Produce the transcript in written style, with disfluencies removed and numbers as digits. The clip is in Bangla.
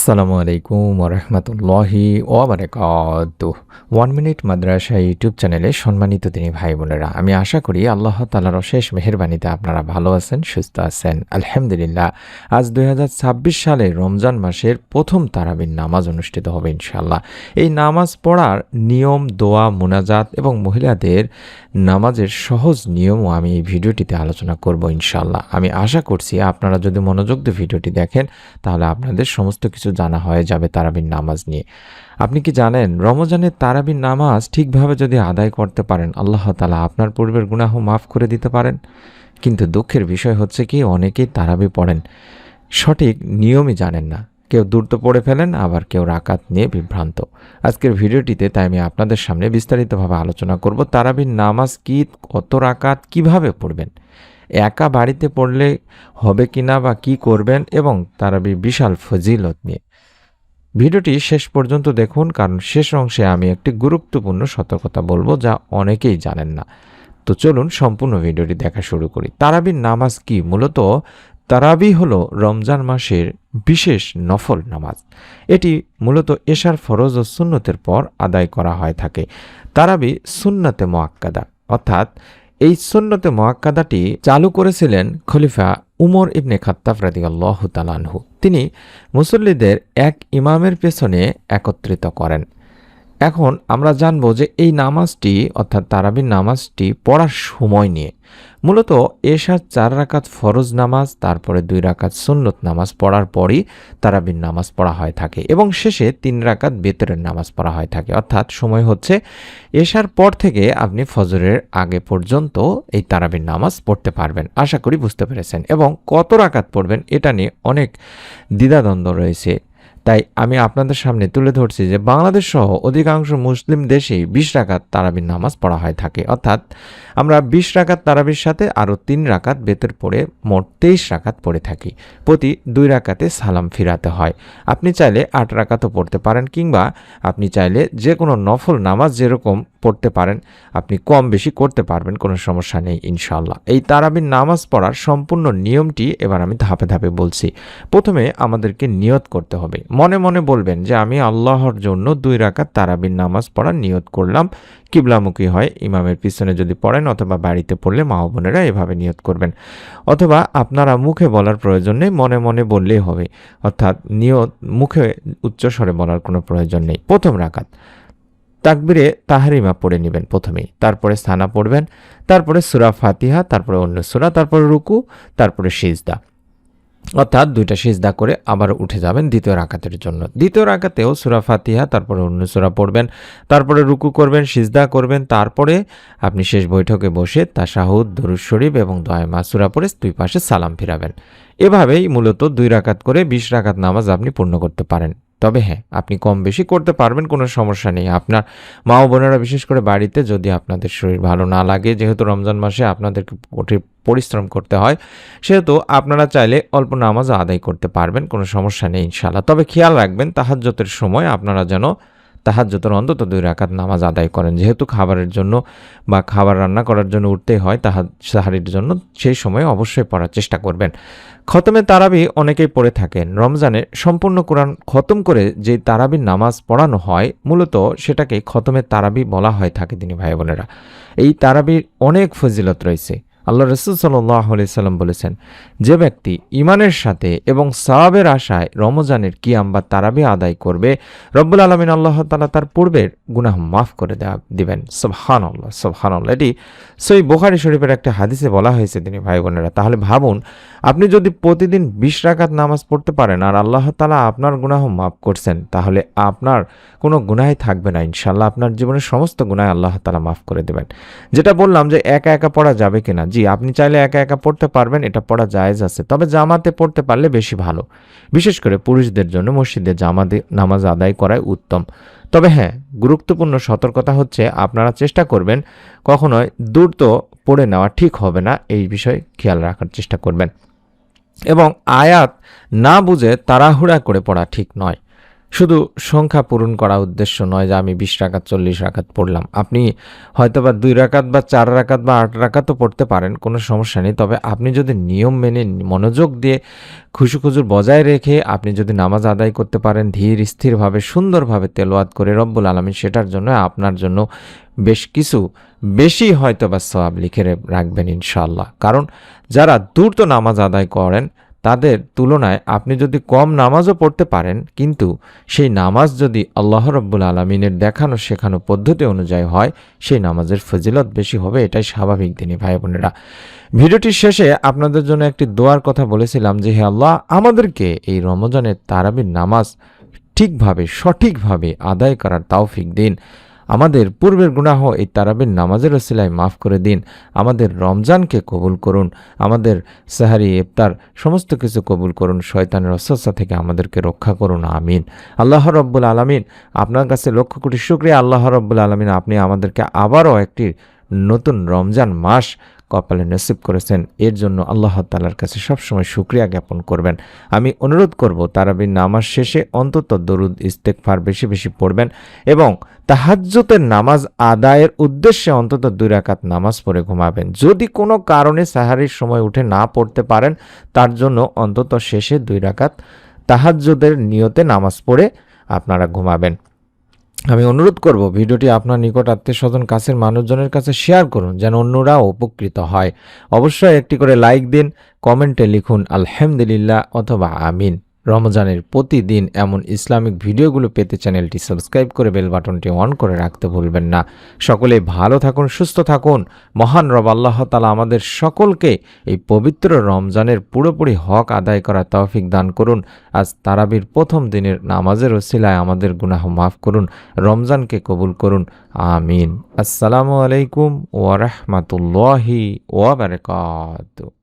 আসসালামু আলাইকুম ওরহমতুল্লাহি ওয়াবারাকাতুহ। 1 মিনিট মাদ্রাসা ইউটিউব চ্যানেলে সম্মানিত দিনী ভাই বোনেরা, আমি আশা করি আল্লাহ তাআলার অশেষ মেহেরবানিতে আপনারা ভালো আছেন, সুস্থ আছেন। আলহামদুলিল্লাহ। আজ 2026 সালে রমজান মাসের প্রথম তারাবির নামাজ অনুষ্ঠিত হবে ইনশাআল্লাহ। এই নামাজ পড়ার নিয়ম, দোয়া, মুনাজাত এবং মহিলাদের নামাজের সহজ নিয়মও আমি এই ভিডিওটিতে আলোচনা করব ইনশাআল্লাহ। আমি আশা করছি আপনারা যদি মনোযোগ দিয়ে ভিডিওটি দেখেন তাহলে আপনাদের সমস্ত কিছু জানা হয়ে যাবে তারাবির নামাজ নিয়ে। আপনি কি জানেন, রমজানের তারাবির নামাজ ঠিকভাবে যদি আদায় করতে পারেন আল্লাহ তাআলা আপনার পূর্বের গুনাহ মাফ করে দিতে পারেন। কিন্তু দুঃখের বিষয় হচ্ছে কি, অনেকেই তারাবি পড়েন, সঠিক নিয়মই জানেন না। কেউ দ্রুত পড়ে ফেলেন, আবার কেউ রাকাত নিয়ে বিভ্রান্ত। আজকের ভিডিওটিতে তাই আমি আপনাদের সামনে বিস্তারিতভাবে আলোচনা করব তারাবির নামাজ কি, কত রাকাত, কিভাবে পড়বেন, একা বাড়িতে পড়লে হবে কিনা বা কি করবেন, এবং তারাবির বিশাল ফজিলত নিয়ে। ভিডিওটি শেষ পর্যন্ত দেখুন, কারণ শেষ অংশে আমি একটি গুরুত্বপূর্ণ সতর্কতা বলবো যা অনেকেই জানেন না। তো চলুন সম্পূর্ণ ভিডিওটি দেখা শুরু করি। তারাবির নামাজ কি? মূলত তারাবি হলো রমজান মাসের বিশেষ নফল নামাজ। এটি মূলত এশার ফরজ ও সুন্নতের পর আদায় করা হয়ে থাকে। তারাবি সুন্নতে মুআক্কাদা, অর্থাৎ এই সুন্নতে মুআক্কাদাটি চালু করেছিলেন খলিফা উমর ইবনে খাত্তাব রাদিয়াল্লাহু তাআলা আনহু। তিনি মুসল্লিদের এক ইমামের পেছনে একত্রিত করেন। এখন আমরা জানব যে এই নামাজটি, অর্থাৎ তারাবির নামাজটি পড়ার সময় নিয়ে। মূলত এশার 4 রাকাত ফরজ নামাজ, তারপরে 2 রাকাত সুন্নত নামাজ পড়ার পরই তারাবির নামাজ পড়া হয়ে থাকে, এবং শেষে 3 রাকাত বেতরের নামাজ পড়া হয়ে থাকে। অর্থাৎ সময় হচ্ছে এশার পর থেকে আপনি ফজরের আগে পর্যন্ত এই তারাবির নামাজ পড়তে পারবেন। আশা করি বুঝতে পেরেছেন। এবং কত রাকাত পড়বেন এটা নিয়ে অনেক দ্বিধাদ্বন্দ্ব রয়েছে। তাই আমি আপনাদের সামনে তুলে ধরছি যে বাংলাদেশ সহ অধিকাংশ মুসলিম দেশেই 20 রাকাত তারাবির নামাজ পড়া হয়ে থাকে। অর্থাৎ আমরা 20 রাকাত তারাবির সাথে আরও 3 রাকাত বেতর পড়ে মোট 23 রাকাত পড়ে থাকি। প্রতি 2 রাকাতে সালাম ফিরাতে হয়। আপনি চাইলে 8 রাকাতও পড়তে পারেন, কিংবা আপনি চাইলে যে কোনো নফল নামাজ যেরকম পড়তে পারেন আপনি কম বেশি করতে পারবেন, কোনো সমস্যা নেই ইনশাআল্লাহ। এই তারাবির নামাজ পড়ার সম্পূর্ণ নিয়মটি এবার আমি ধাপে ধাপে বলছি। প্রথমে আমাদেরকে নিয়ত করতে হবে। মনে মনে বলবেন যে আমি আল্লাহর জন্য 2 রাকাত তারাবির নামাজ পড়ার নিয়ত করলাম। কিবলামুখী হয় ইমামের পিছনে যদি পড়েন, অথবা বাড়িতে পড়লে মা বোনেরা এভাবে নিয়ত করবেন, অথবা আপনারা মুখে বলার প্রয়োজন নেই, মনে মনে বললেই হবে। অর্থাৎ নিয়ত মুখে উচ্চস্বরে বলার কোনো প্রয়োজন নেই। প্রথম রাকাত তাকবীরে তাহরিমা পড়ে নেবেন প্রথমেই, তারপরে সানা পড়বেন, তারপরে সূরা ফাতিহা, তারপরে অন্য সূরা, তারপরে রুকু, তারপরে সিজদা। অর্থাৎ 2টা সিজদা করে আবার উঠে যাবেন দ্বিতীয় রাকাতের জন্য। দ্বিতীয় রাকাতেও সূরা ফাতিহা, তারপরে অন্য সূরা পড়বেন, তারপরে রুকু করবেন, সিজদা করবেন, তারপরে আপনি শেষ বৈঠকে বসে তাশাহুদ, দরুদ শরীফ এবং দোয়া মাসুরা পড়ে 2 পাশে সালাম ফিরাবেন। এভাবেই মূলত 2 রাকাত করে 20 রাকাত নামাজ আপনি পূর্ণ করতে পারেন। তবে হ্যাঁ, আপনি কম বেশি করতে পারবেন, কোনো সমস্যা নেই। আপনার মা ও বোনেরা বিশেষ করে বাড়িতে যদি আপনাদের শরীর ভালো না লাগে, যেহেতু রমজান মাসে আপনাদেরকে পরিশ্রম করতে হয়, সেহেতু আপনারা চাইলে অল্প নামাজ আদায় করতে পারবেন, কোনো সমস্যা নেই ইনশাআল্লাহ। তবে খেয়াল রাখবেন তাহাজ্জুদের সময় আপনারা যেন তাহাজ্জুদের অন্তত 2 রাকাত নামাজ আদায় করেন। যেহেতু খাবারের জন্য বা খাবার রান্না করার জন্য উঠতেই হয় সাহারির জন্য, সেই সময় অবশ্যই পড়ার চেষ্টা করবেন। খতমে তারাবি অনেকেই পড়ে থাকেন। রমজানে সম্পূর্ণ কোরআন খতম করে যে তারাবির নামাজ পড়ানো হয়, মূলত সেটাকে খতমে তারাবি বলা হয়ে থাকে দিনী ভাই বোনেরা। এই তারাবির অনেক ফজিলত রয়েছে। আল্লাহ রাসূল সাল্লাল্লাহু আলাইহি সাল্লাম বলেছেন, যে ব্যক্তি ঈমানের সাথে এবং সওয়াবের আশায় রমজানের কিয়াম বা তারাবি আদায় করবে, রব্বুল আলামিন আল্লাহ তাআলা তার পূর্বের গুনাহ মাফ করে দিবেন। সুবহানাল্লাহ, সুবহানাল্লাহ। এটি সহিহ বুখারী শরীফের একটা হাদিসে বলা হয়েছে দিনী ভাই বোনেরা। তাহলে ভাবুন, আপনি যদি প্রতিদিন 20 রাকাত নামাজ পড়তে পারেন আর আল্লাহ তাআলা আপনার গুনাহ মাফ করছেন, তাহলে আপনার কোনো গুনাহই থাকবে না ইনশাআল্লাহ। আপনার জীবনের সমস্ত গুনাহ আল্লাহ তাআলা মাফ করে দেবেন। যেটা বললাম যে একা একা পড়া যাবে কিনা, জি, আপনি চাইলে একা একা পড়তে পারবেন, এটা পড়া জায়েজ আছে। তবে জামাতে পড়তে পারলে বেশি ভালো। বিশেষ করে পুরুষদের জন্য মসজিদে জামাতে নামাজ আদায় করাই উত্তম। তবে হ্যাঁ, গুরুত্বপূর্ণ সতর্কতা হচ্ছে আপনারা চেষ্টা করবেন কখনোই দ্রুত পড়ে নেওয়া ঠিক হবে না, এই বিষয়ে খেয়াল রাখার চেষ্টা করবেন। এবং আয়াত না বুঝে তাড়াহুড়া করে পড়া ঠিক নয়। শুধু সংখ্যা পূরণ করা উদ্দেশ্য নয় যে আমি 20 রাকাত 40 রাকাত পড়লাম। আপনি হয়তোবা 2 রাকাত বা 4 রাকাত বা 8 রাকাতও পড়তে পারেন, কোনো সমস্যা নেই। তবে আপনি যদি নিয়ম মেনে মনোযোগ দিয়ে খুশু-খুজুর বজায় রেখে আপনি যদি নামাজ আদায় করতে পারেন ধীর স্থিরভাবে সুন্দরভাবে তেলাওয়াত করে, রব্বুল আলামিন সেটার জন্য আপনার জন্য বেশ কিছু বেশি হয়তোবা সওয়াব লিখে রাখবেন ইনশাআল্লাহ। কারণ যারা দ্রুত নামাজ আদায় করেন তাদের তুলনায় আপনি যদি কম নামাজও পড়তে পারেন, কিন্তু সেই নামাজ যদি আল্লাহ রাব্বুল আলামিনের দেখানো শেখানো পদ্ধতি অনুযায়ী হয়, সেই নামাজের ফজিলত বেশি হবে, এটাই স্বাভাবিক দিনী ভাই বোনেরা। ভিডিওটির শেষে আপনাদের জন্য একটি দোয়ার কথা বলেছিলাম যে হে আল্লাহ, আমাদেরকে এই রমজানের তারাবির নামাজ ঠিকভাবে সঠিকভাবে আদায় করার তৌফিক দিন। আমাদের পূর্বের গুনাহ এই তারাবির নামাজের ওসিলায় মাফ করে দিন। আমাদের রমজানকে কবুল করুন, আমাদের সাহারি ইফতার সমস্ত কিছু কবুল করুন, শয়তানের ওয়াসওয়াসা থেকে আমাদেরকে রক্ষা করুন, আমিন। আল্লাহ রাব্বুল আলামিন, আপনার কাছে লক্ষ কোটি শুকরিয়া আল্লাহ রাব্বুল আলামিন, আপনি আমাদেরকে আবারও একটি নতুন রমজান মাস কপালে নসিব করেছেন, এর জন্য আল্লাহ তাআলার কাছে সবসময় শুকরিয়া জ্ঞাপন করবেন। আমি অনুরোধ করব তারাবির নামাজ শেষে অন্তত দরুদ ইস্তেগফার বেশি বেশি পড়বেন এবং তাহাজ্জুদের নামাজ আদায়ের উদ্দেশ্যে অন্তত 2 রাকাত নামাজ পড়ে ঘুমাবেন। যদি কোনো কারণে সাহারির সময় উঠে না পড়তে পারেন, তার জন্য অন্তত শেষে 2 রাকাত তাহাজ্জুদের নিয়তে নামাজ পড়ে আপনারা ঘুমাবেন। আমি অনুরোধ করব ভিডিওটি আপনার নিকট আত্মীয়স্বজন কাছের মানুষজনের কাছে শেয়ার করুন যেন অন্যরাও উপকৃত হয়। অবশ্যই একটি করে লাইক দিন, কমেন্টে লিখুন আলহামদুলিল্লাহ অথবা আমিন। রমজানের প্রতিদিন এমন ইসলামিক ভিডিওগুলো পেতে চ্যানেলটি সাবস্ক্রাইব করে বেল বাটনটি অন করে রাখতে ভুলবেন না। সকলে ভালো থাকুন, সুস্থ থাকুন। মহান রব আল্লাহ তাআলা আমাদের সকলকে এই পবিত্র রমজানের পুরোপুরি হক আদায় করার তৌফিক দান করুন। আজ তারাবির প্রথম দিনের নামাজের ওসিলায় আমাদের গুনাহ মাফ করুন, রমজানকে কবুল করুন, আমিন। আসসালামু আলাইকুম ওয়া রাহমাতুল্লাহি ওয়া বারাকাতুহু।